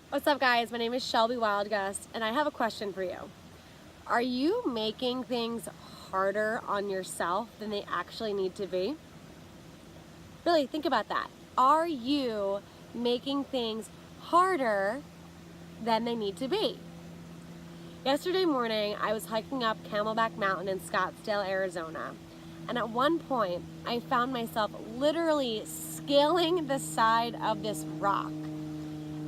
What's up, guys? My name is Shelby Wildgust, and I have a question for you. Are you making things harder on yourself than they actually need to be? Really, think about that. Are you making things harder than they need to be? Yesterday morning, I was hiking up Camelback Mountain in Scottsdale, Arizona. And at one point, I found myself literally scaling the side of this rock.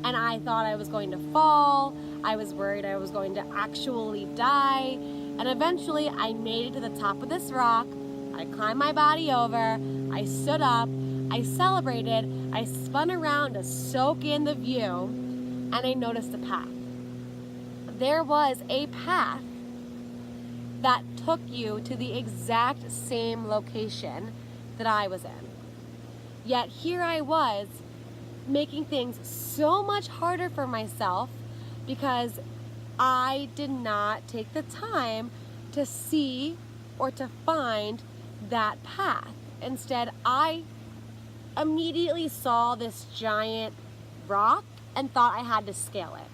And I thought I was going to fall. I was worried I was going to actually die. And eventually I made it to the top of this rock. I climbed my body over. I stood up. I celebrated. I spun around to soak in the view. And I noticed a path. There was a path that took you to the exact same location that I was in. Yet here I was, making things so much harder for myself because I did not take the time to see or to find that path. Instead, I immediately saw this giant rock and thought I had to scale it.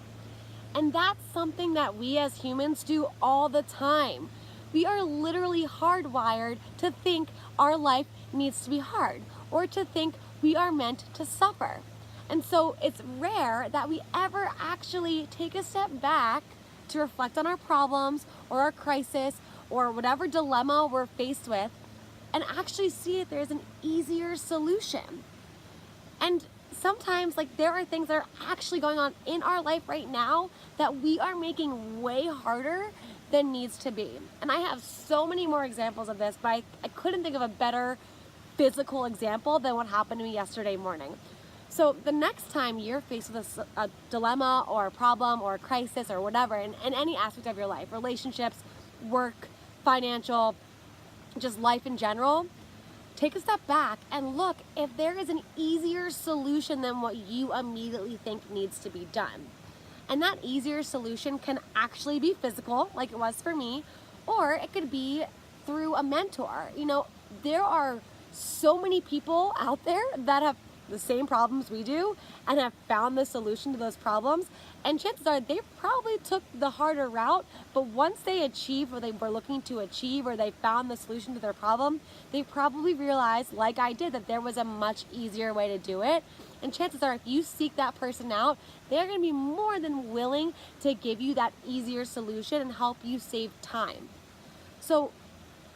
And that's something that we as humans do all the time. We are literally hardwired to think our life needs to be hard or to think we are meant to suffer. And so it's rare that we ever actually take a step back to reflect on our problems or our crisis or whatever dilemma we're faced with and actually see if there's an easier solution. And sometimes, there are things that are actually going on in our life right now that we are making way harder than needs to be. And I have so many more examples of this, but I couldn't think of a better physical example than what happened to me yesterday morning. So the next time you're faced with a dilemma or a problem or a crisis or whatever in any aspect of your life, relationships, work, financial, just life in general, take a step back and look if there is an easier solution than what you immediately think needs to be done. And that easier solution can actually be physical, like it was for me, or it could be through a mentor. There are so many people out there that have the same problems we do and have found the solution to those problems, and chances are they probably took the harder route, but once they achieved what they were looking to achieve or they found the solution to their problem, they probably realized, like I did, that there was a much easier way to do it. And chances are if you seek that person out, they're going to be more than willing to give you that easier solution and help you save time. So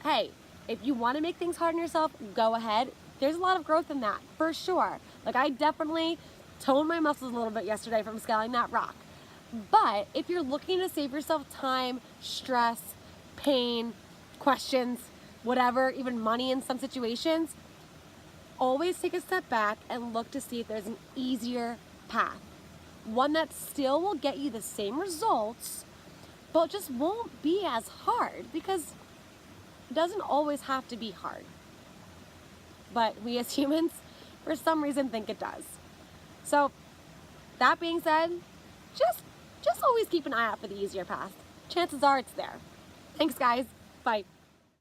hey, if you want to make things hard on yourself, go ahead. There's a lot of growth in that, for sure. I definitely toned my muscles a little bit yesterday from scaling that rock. But if you're looking to save yourself time, stress, pain, questions, whatever, even money in some situations, always take a step back and look to see if there's an easier path. One that still will get you the same results, but just won't be as hard, because it doesn't always have to be hard. But we as humans, for some reason, think it does. So that being said, just always keep an eye out for the easier path. Chances are it's there. Thanks, guys. Bye.